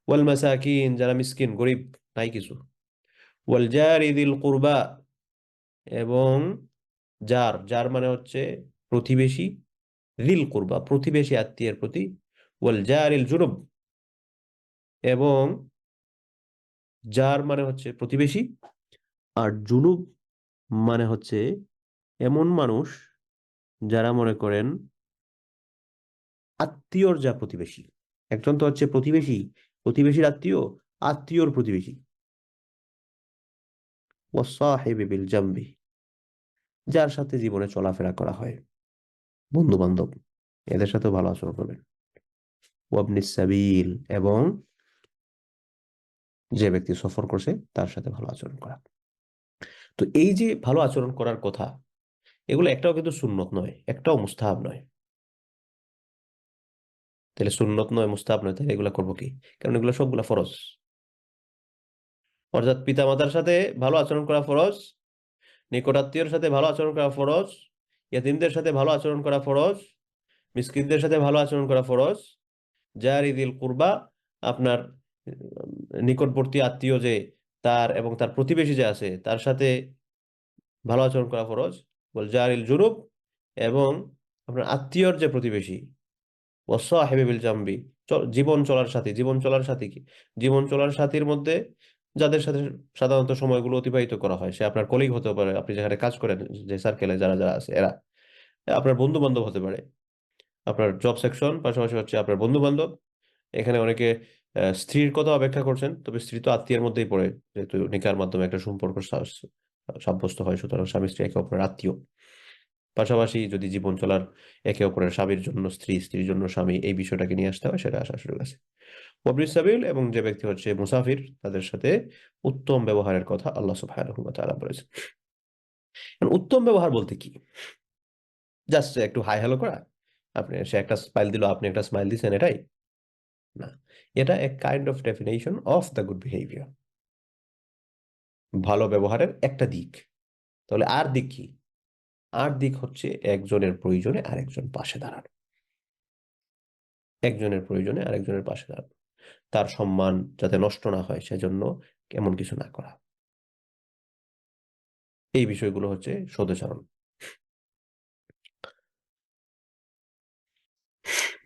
ওয়াল মাসাকিন, যারা মিসকিন গরিব, নাই কিছু, ওয়াল জারি দিল কুরবা, এবং যার যার মানে হচ্ছে প্রতিবেশী, দিল কুরবা প্রতিবেশী আত্মীয়ের প্রতি, ওয়াল জারিল জুনুব, এবং যার মানে হচ্ছে প্রতিবেশী, আর জুনুব মানে হচ্ছে এমন মানুষ যারা মনে করেন আত্মীয়র যা প্রতিবেশী। একজন তো হচ্ছে প্রতিবেশী, প্রতিবেশীর আত্মীয়, আত্মীয়র প্রতিবেশী। ওয়াসাহিবি বিল জামবি, যার সাথে জীবনে চলাফেরা করা হয়, বন্ধু বান্ধব, এদের সাথেও ভালো আচরণ করবেন। ওয়াবনিস সাবিল, এবং যে ব্যক্তি সফর করছে তার সাথে ভালো আচরণ করা। তো এই যে ভালো আচরণ করার কথা, এগুলো একটাও কিন্তু সুন্নত নয়, একটাও মুস্তাহাব নয়। তাহলে সুন্নত নয়, মুস্তাহাব নয়, তাহলে এগুলা করবো কি? কারণ এগুলো সবগুলা ফরজ। অর্থাৎ পিতামাতার সাথে ভালো আচরণ করা ফরজ, নিকটাত্মীয়ের সাথে ভালো আচরণ করা ফরজ, ইয়াতীমদের সাথে ভালো আচরণ করা ফরজ, মিসকিনদের সাথে ভালো আচরণ করা ফরজ, জারি দিল কুরবা, আপনার নিকটবর্তী আত্মীয় যে তার এবং তার প্রতিবেশী যে আছে তার সাথে ভালো আচরণ করা ফরজ, বল জারিল জুনুব, এবং আপনার আত্মীয়র যে প্রতিবেশী, ওয়াসাহিবি বিল জামবি, জীবন চলার সাথী। জীবন চলার সাথী কি? জীবন চলার সাথীর মধ্যে যাদের সাথে সাধারণত সময়গুলো অতিবাহিত করা হয়, সে আপনার কলিগ হতে পারে, আপনি যেখানে কাজ করেন যে সার্কেলে যারা যারা আছে এরা, আপনার বন্ধু বান্ধব হতে পারে, আপনার জব সেকশন, পাশাপাশি হচ্ছে আপনার বন্ধু বান্ধব। এখানে অনেকে স্ত্রীর কথা অপেক্ষা করছেন, তবে স্ত্রী তো আত্মীয়ের মধ্যেই পড়ে, যেহেতু নিকার মাধ্যমে একটা সম্পর্ক সাব্যস্ত হয়, সুতরাং স্বামী স্ত্রী একে অপরের আত্মীয়। পাশাপাশি যদি জীবন চলার একে অপরের, স্বামীর জন্য স্ত্রী, স্ত্রীর জন্য স্বামী, এই বিষয়টাকে নিয়ে আসতে হয়, সেটা আসার সুযোগ আছে। ওয়াবনিস সাবিল, এবং যে ব্যক্তি হচ্ছে মুসাফির, তাদের সাথে উত্তম ব্যবহারের কথা আল্লাহ সুবহানাহু ওয়া তাআলা বলেছেন। এখন উত্তম ব্যবহার বলতে কি? জাস্ট একটু হাই হ্যালো করা, আপনি, সে একটা স্মাইল দিল, আপনি একটা স্মাইল দিচ্ছেন, এটাই না। এটা এক kind of definition of the good behaviour, ভালো ব্যবহারের একটা দিক। তাহলে আর দিক কি? আর দিক হচ্ছে একজনের প্রয়োজনে আরেকজন পাশে দাঁড়ানো, একজনের প্রয়োজনে আরেকজনের পাশে দাঁড়ানো, তার সম্মান যাতে নষ্ট না হয় সেজন্য এমন কিছু না করা। এই বিষয়গুলো হচ্ছে সদাচরণ।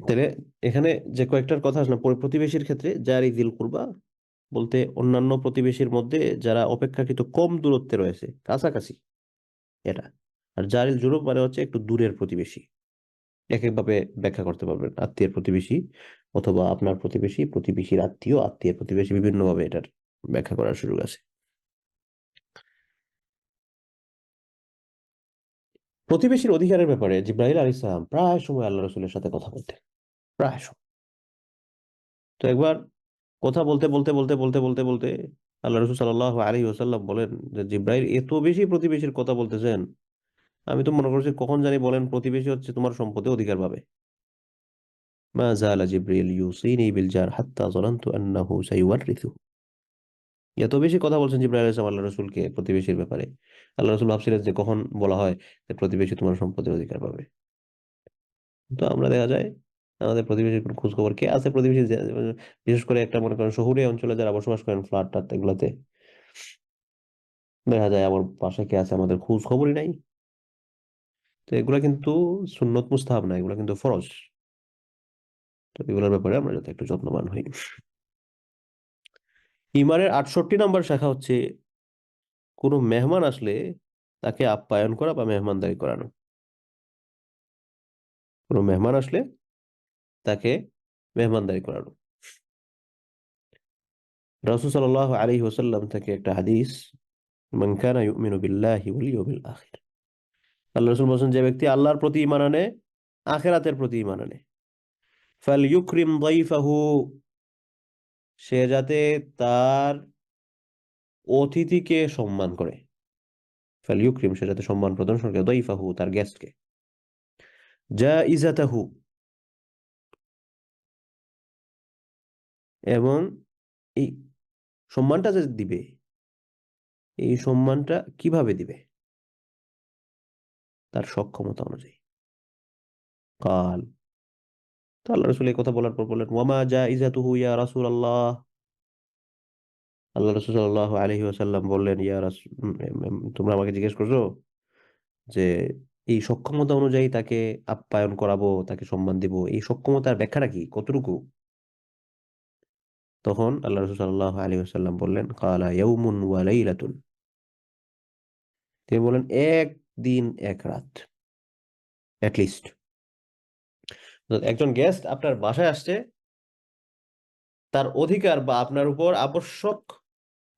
তাহলে এখানে যে কয়েকটার কথা আসলে প্রতিবেশীর ক্ষেত্রে, জারি দিল কুরবা বলতে অন্যান্য প্রতিবেশীর মধ্যে যারা অপেক্ষাকৃত কম দূরত্বে রয়েছে, কাছাকাছি, এটা। আর জারিল জুনুব মানে হচ্ছে একটু দূরের প্রতিবেশী। এক একভাবে ব্যাখ্যা করতে পারবেন, আত্মীয়ের প্রতিবেশী, অথবা আপনার প্রতিবেশী, প্রতিবেশীর আত্মীয়, আত্মীয়ের প্রতিবেশী, বিভিন্নভাবে এটার ব্যাখ্যা করার সুযোগ আছে। প্রতিবেশীর অধিকারের ব্যাপারে জিব্রাইল আলাইহিস সালাম প্রায় সময় আল্লাহ রাসূলের সাথে কথা বলতেন, প্রায় সময়। তো একবার কথা বলতে বলতে বলতে বলতে বলতে বলতে আল্লাহ রাসূল সাল্লাল্লাহু আলাইহি ওয়াসাল্লাম বলেন যে, জিব্রাইল এত বেশি প্রতিবেশীর কথা বলতেছেন, আমি তো মনে করছি কখন জানি বলেন প্রতিবেশী হচ্ছে তোমার সম্পদে অধিকার পাবে। মা জালা জিবরিল ইউসিনি বিল জার হাত্তা যানানতু আন্নাহু সাইওয়ারিথু। এত বেশি কথা বলছেন জিবরাইল আলাইহিস সালাম আল্লাহ রাসূলকে প্রতিবেশীর ব্যাপারে, আল্লাহ রাসূল ভাবছিলেন যে কখন বলা হয় যে প্রতিবেশী তোমার সম্পদের অধিকার পাবে। তো আমরা দেখা যায় আমাদের প্রতিবেশীর কোনো খোঁজ খবর কে আছে, প্রতিবেশী বিশেষ করে একটা মনে করেন শহুরে অঞ্চলে যারা বসবাস করেন, ফ্ল্যাট টাট এগুলাতে, দেখা যায় আমার পাশে কে আছে আমাদের খোঁজ খবরই নাই। তো এগুলা কিন্তু সুন্নত মুস্তাহাব না, এগুলা কিন্তু ফরজ। তো এগুলোর ব্যাপারে আমরা যাতে একটু যত্নবান হই। ইমানের 68 নম্বর শাখা হচ্ছে কোনো মেহমান আসলে তাকে আপ্যায়ন করা বা মেহমানদারি করানো। কোনো মেহমান আসলে তাকে মেহমানদারি করানো। রাসূল সাল্লাল্লাহু আলাইহি ওয়াসাল্লাম থেকে একটা হাদিস, মান কানা ইউমিনু বিল্লাহি ওয়াল ইয়াউমিল আখির, আল্লাহ রাসূল বলেন যে ব্যক্তি আল্লাহর প্রতি ঈমান আনে, আখিরাতের প্রতি ঈমান আনে, ফালইউকরিম দাইফাহু, সে যাতে তার অতিথিকে সম্মান করে। ফালিউকরিম, সে যাতে সম্মান প্রদর্শন করে দাইফাহু, তার গেস্টকে, জাইজাতাহু, এবং এই সম্মানটা যে দিবে, এই সম্মানটা কিভাবে দিবে, তার সক্ষমতা অনুযায়ী। কাল, তো আল্লাহ রাসূল এই কথা বলার পর বললেন, ওয়ামা জাইজাতুহু ইয়া রাসূলুল্লাহ, আল্লাহ রাসূল সাল্লাল্লাহু আলাইহি ওয়াসাল্লাম বললেন, ইয়া রাসূল, তোমরা আমাকে জিজ্ঞেস করছো যে এই সক্ষমতা অনুযায়ী তাকে আপ্যায়ন করাবো, তাকে সম্মান দিব, এই সক্ষমতার ব্যাখ্যাটা কি, কতটুকু? তখন আল্লাহ রাসূল সাল্লাল্লাহু আলাইহি ওয়াসাল্লাম বললেন, কালা ইয়াউমুন ওয়া লাইলাতুন, তিনি বলেন এক দিন এক রাত, লিস্ট। একজন গেস্ট আপনার বাসায় আসছে, তার অধিকার বা আপনার উপর আবশ্যক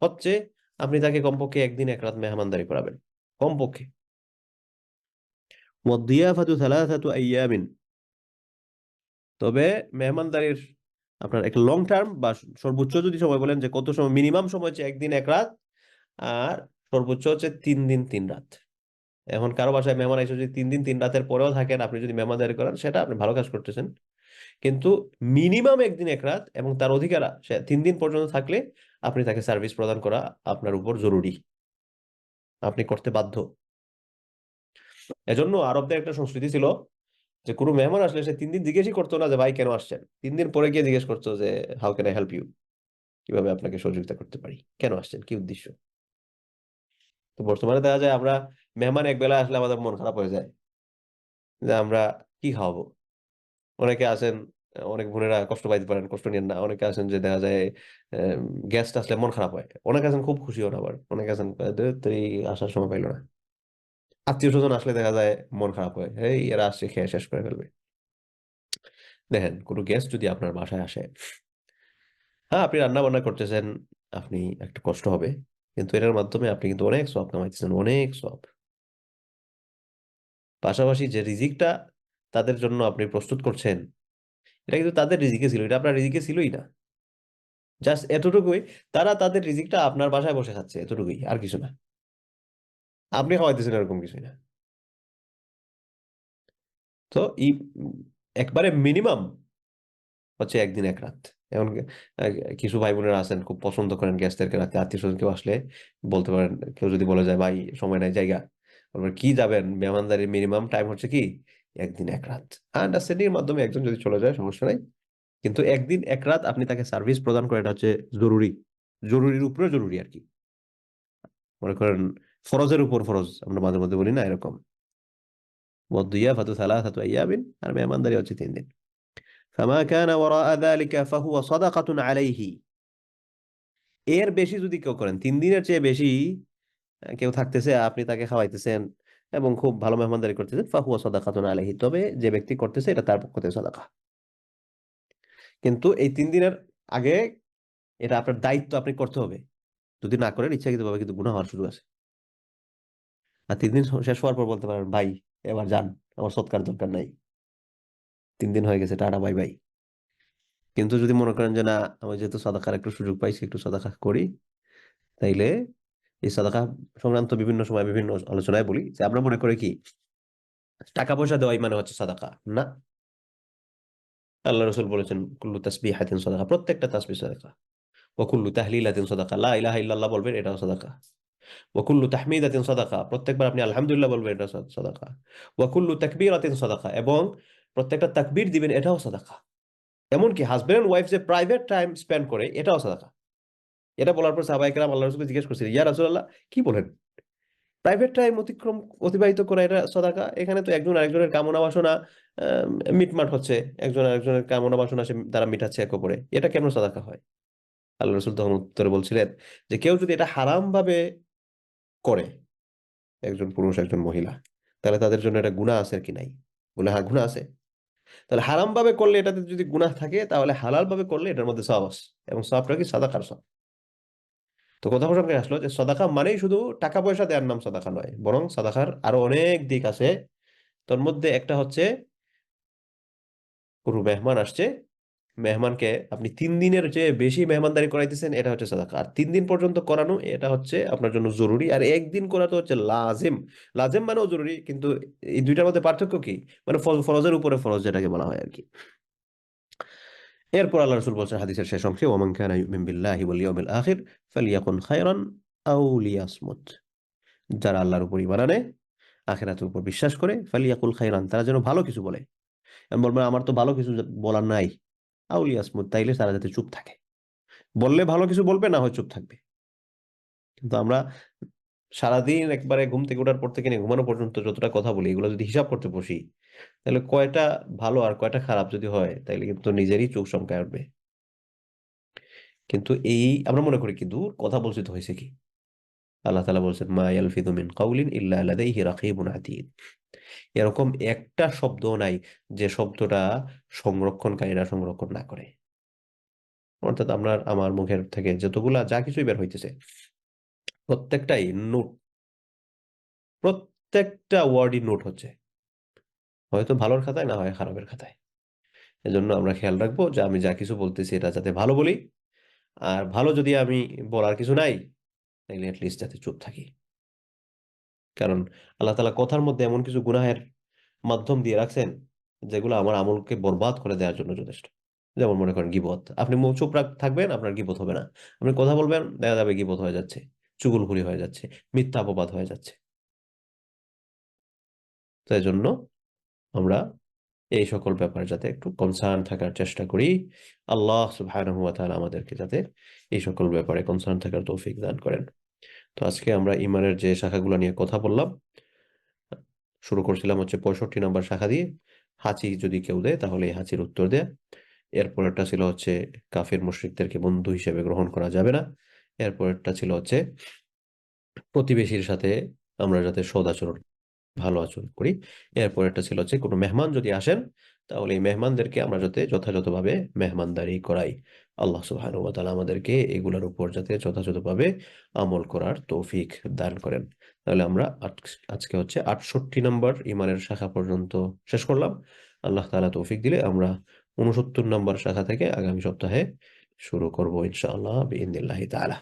হচ্ছে আপনি তাকে কমপক্ষে একদিন এক রাত মেহমানদারি করাবেন, কমপক্ষে। ওয়াদিয়াফাতু সালাসাতু আইয়ামিন, তবে মেহমানদারির আপনার একটা লং টার্ম বা সর্বোচ্চ যদি সময় বলেন যে কত সময়, মিনিমাম সময় হচ্ছে একদিন এক রাত, আর সর্বোচ্চ হচ্ছে 3 দিন 3 রাত। এখন কারো বাসায় মেহমান এসে যদি 3 দিন 3 রাতের পরেও থাকেন, আপনি যদি মেহমানদারি করেন, সেটা আপনি ভালো কাজ করতেছেন। কিন্তু মিনিমাম একদিন এক রাত এবং তার অধিকার সে 3 দিন পর্যন্ত থাকলে আপনি তাকে সার্ভিস প্রদান করা আপনার উপর জরুরি, আপনি করতে বাধ্য। এজন্য আরবদের একটা সংস্কৃতি ছিল যে কোনো মেহমান আসলে সে 3 দিন জিজ্ঞেসই করতো না যে ভাই কেন আসছেন, 3 দিন পরে গিয়ে জিজ্ঞেস করতো যে how can I help you, কিভাবে আপনাকে সহযোগিতা করতে পারি, কেন আসছেন, কি উদ্দেশ্য। তো বর্তমানে দেখা যায় আমরা মেহমান এক বেলা আসলে আমাদের মন খারাপ হয়ে যায় যে আমরা কি খাওয়াবো। অনেকে আছেন, অনেক বোনেরা কষ্ট পাইতে পারেন, কষ্ট নিয়েন না। অনেকে আছেন যে দেখা যায় গেস্ট আসলে মন খারাপ হয়, অনেকে আছেন খুব খুশি হন, আবার অনেকে আছেন তুই আসার সময় পাইলো না। আত্মীয় স্বজন আসলে দেখা যায় মন খারাপ হয়, এই এরা আসছে খেয়ে শেষ করে ফেলবে। দেখেন, কোনো গেস্ট যদি আপনার বাসায় আসে, হ্যাঁ আপনি রান্না বান্না করতেছেন, আপনি একটু কষ্ট হবে, কিন্তু এটার মাধ্যমে আপনি কিন্তু অনেক সওয়াব কামাইতেছেন, অনেক সওয়াব। পাশাপাশি যে রিজিকটা তাদের জন্য আপনি প্রস্তুত করছেন, এটা কিন্তু তাদের রিজিকে ছিল, এটা আপনার রিজিকে ছিলই না। জাস্ট এতটুকুই, তারা তাদের রিজিকটা আপনার বাসায় বসে খাচ্ছে, এতটুকুই, আর কিছু না। আপনি খাওয়াইতেছেন এরকম কিছুই না। তো এই একবারে মিনিমাম হচ্ছে একদিন এক রাত। এমন আহ, কিছু ভাই বোনেরা আছেন খুব পছন্দ করেন গেস্টদেরকে রাখতে, আত্মীয় স্বজন কেউ আসলে বলতে পারেন, কেউ যদি বলে যায় ভাই সময় নাই জায়গা, বলবেন কি যাবেন, মেহমানদারির মিনিমাম টাইম হচ্ছে কি একদিন এক রাত। আন্ডারস্ট্যান্ডিং এর মাধ্যমে একজন যদি চলে যায় সমস্যা নাই, কিন্তু একদিন এক রাত আপনি তাকে সার্ভিস প্রদান করা, এটা হচ্ছে জরুরি, জরুরির উপরে জরুরি আর কি। মনে করেন ফরজের উপর ফরজ, আমরা মাঝে মধ্যে বলি না, এরকম। ওয়াদিয়াফাতু সালাসাতু আইয়ামিন, আর মেহমানদারি হচ্ছে 3 দিন। ফামা কানা ওয়ারাআ যালিকা ফাহুয়া সাদাকাতুন আলাইহি, এর বেশি যদি কেউ করেন, 3 দিনের চেয়ে বেশি কেউ থাকতেছে, আপনি তাকে খাওয়াইতেছেন এবং খুব ভালো মেহমানদারি করতেছেন, ফাহুয়া সাদাকাতুন আলাইহি, তবে যে ব্যক্তি করতেছে এটা তার পক্ষ থেকে সাদাকা। কিন্তু এই 3 দিনের আগে এটা আপনার দায়িত্ব, আপনি করতে হবে। যদি না করেন ইচ্ছাকৃতভাবে কিন্তু গুনাহ হওয়ার সুযোগ আছে। আর 3 দিন শেষ হওয়ার পর বলতে পারেন ভাই এবার যান, আমার সৎকার দরকার নাই, 3 দিন হয়ে গেছে, টাটা বাই বাই। কিন্তু যদি মনে করেন যে না, আমি যেহেতু সাদাকার একটু সুযোগ পাইছি, একটু সাদাকা করি, তাইলে এই সাদাকা সংক্রান্ত বিভিন্ন সময় বিভিন্ন আলোচনায় বলি যে আমরা মনে করি কি টাকা পয়সা দেওয়াই মানে হচ্ছে সাদাকা, না। আল্লাহ রসুল বলেছেন কুল্লু তাসবিহাতিন সাদাকা, প্রত্যেকটা তাসবিহ সাদাকা। ওয়া কুল্লু তাহলিলাতিন সাদাকা, লা ইলাহা ইল্লাল্লাহ বলবেন, এটাও সাদাকা। ওয়া কুল্লু তাহমিদাতিন সাদাকা, প্রত্যেকবার আপনি আলহামদুলিল্লাহ বলবেন, এটা সাদাকা। ওয়া কুল্লু তাকবীরাতিন সাদাকা, এবং প্রত্যেকটা তাকবীর দিবেন, এটাও সাদাকা। এমনকি হাজবেন্ড এন্ড ওয়াইফ যে প্রাইভেট টাইম স্পেন্ড করে, এটাও সাদাকা। এটা বলার পর সাহাবায়ে কেরাম আল্লাহ রাসূলকে জিজ্ঞেস করছিলেন, ইয়া রাসূলুল্লাহ, কি বলেন, প্রাইভেট টাইম অতিবাহিত করা এটা সদাকা? এখানে তো একজন আরেকজনের কামনা বাসনা মিটমাট হচ্ছে, একজন আরেকজনের কামনা বাসনা সে তারা মিটাচ্ছে একে অপরে, এটা কেমন সদাকা হয়? আল্লাহ রসুল তখন উত্তরে বলছিলেন যে কেউ যদি এটা হারাম ভাবে করে, একজন পুরুষ একজন মহিলা, তাহলে তাদের জন্য এটা গুনাহ আছে কি নাই? বলে হ্যাঁ, গুনাহ আছে। তাহলে হারাম ভাবে করলে এটাতে যদি গুনাহ থাকে, তাহলে হালাল ভাবে করলে এটার মধ্যে সওয়াব আছে, এবং সওয়াবটা কি সাদাকার সওয়াব। তো কথা প্রসঙ্গে আসলো যে সদাকা মানেই শুধু টাকা পয়সা দেওয়ার নাম সদাকা নয়, বরং সদাকার আরো অনেক দিক আছে। তোর মধ্যে একটা হচ্ছে কোনো মেহমান আসছে, মেহমানকে আপনি 3 দিনের যে বেশি মেহমানদারি করাইতেছেন, এটা হচ্ছে সাদাকা। আর 3 দিন পর্যন্ত করানো, এটা হচ্ছে আপনার জন্য জরুরি। আর একদিন করা তো হচ্ছে লাজিম। লাজিম মানেও জরুরি, কিন্তু এই দুইটার মধ্যে পার্থক্য কি? মানে ফরজের উপরে ফরজ, যেটাকে বলা হয় আর কি। এরপর আল্লাহ রাসূল বলছেন হাদিসের শেষ অংশে, ওয়া মান কানা ইউমিন বিল্লাহি ওয়াল ইয়াউমিল আখির ফালইয়াকুন খায়রান আও লিয়াসমুত। যারা আল্লাহর উপর ঈমান আনে, আখিরাতের উপর বিশ্বাস করে, ফালিয়াকুল খায়রান, তারা যেন ভালো কিছু বলে। আমি বলবো আমার তো ভালো কিছু বলার নাই, আও লিয়াসমুত, তাইলে তারা যাতে চুপ থাকে। বললে ভালো কিছু বলবে, না হয় চুপ থাকবে। কিন্তু আমরা সারাদিন একবারে ঘুম থেকে ওঠার পর থেকে নিয়ে ঘুমানো পর্যন্ত যতটা কথা বলি, এগুলো যদি হিসাব করতে বসি, তাহলে কয়টা ভালো আর কয়টা খারাপ যদি হয়, তাহলে কিন্তু নিজেরই চোখ চমকায় উঠবে। কিন্তু এই আমরা মনে করি কি, দূর কথা বলছি তো হয়েছে কি। আল্লাহ তাআলা বলছেন, মা ইয়ালফিযু মিন কাউলিন ইল্লা লাদাইহি রাকীবুন আতীদ। এরকম একটা শব্দ নাই যে শব্দটা সংরক্ষণকারীরা সংরক্ষণ না করে। অর্থাৎ আমার মুখের থেকে যতগুলা যা কিছুই বের হইতেছে, প্রত্যেকটাই নোট, প্রত্যেকটা ওয়ার্ডই নোট হচ্ছে, হয়তো ভালোর খাতায়, না হয় খারাপের খাতায়। এজন্য আমরা খেয়াল রাখবো যে আমি যা কিছু বলতেছি এটা যাতে ভালো বলি, আর ভালো যদি আমি বলার কিছু নাই, তাহলে লিস্ট যাতে চুপ থাকি। কারণ আল্লাহ তাআলা কথার মধ্যে এমন কিছু গুনাহের মাধ্যম দিয়ে রাখছেন, যেগুলো আমার আমলকে বরবাদ করে দেওয়ার জন্য যথেষ্ট। যেমন মনে করেন গীবত, আপনি মুখ চুপ থাকবেন, আপনার গীবত হবে না। আপনি কথা বলবেন, দেখা যাবে গীবত হয়ে যাচ্ছে, চুগলখড়ি হয়ে যাচ্ছে, মিথ্যা অপবাদ হয়ে যাচ্ছে। তাই জন্য আমরা এই সকল ব্যাপারে যাতে একটু কনসার্ন থাকার চেষ্টা করি। আল্লাহ সুবহানাহু ওয়া তাআলা আমাদেরকে যাতে এই সকল ব্যাপারে কনসার্ন থাকার তৌফিক দান করেন। তো আজকে আমরা ঈমানের যে শাখাগুলো নিয়ে কথা বললাম, শুরু করছিলাম হচ্ছে 65 নম্বর শাখা দিয়ে, হাঁচি যদি কেউ দেয় তাহলে এই হাঁচির উত্তর দেয়া। এরপরেরটা ছিল হচ্ছে কাফির মুশরিকদেরকে বন্ধু হিসেবে গ্রহণ করা যাবে না। এরপরেরটা ছিল হচ্ছে প্রতিবেশীর সাথে আমরা যাতে সদাচরণ, ভালো আচরণ করি। এরপরেরটা ছিল হচ্ছে কোনো মেহমান যদি আসেন, তাহলে এই মেহমানদেরকে আমরা যাতে যথাযথভাবে মেহমানদারি করাই। আল্লাহ সুবহানাহু ওয়া তাআলা আমাদেরকে এগুলোর উপর যাতে যথাযথভাবে আমল করার তৌফিক দান করেন। তাহলে আমরা আজকে হচ্ছে 68 নম্বর ঈমানের শাখা পর্যন্ত শেষ করলাম। আল্লাহ তাআলা তৌফিক দিলে আমরা 69 নম্বর শাখা থেকে আগামী সপ্তাহে শুরু করব ইনশাআল্লাহ বিইذنিল্লাহি তাআলা।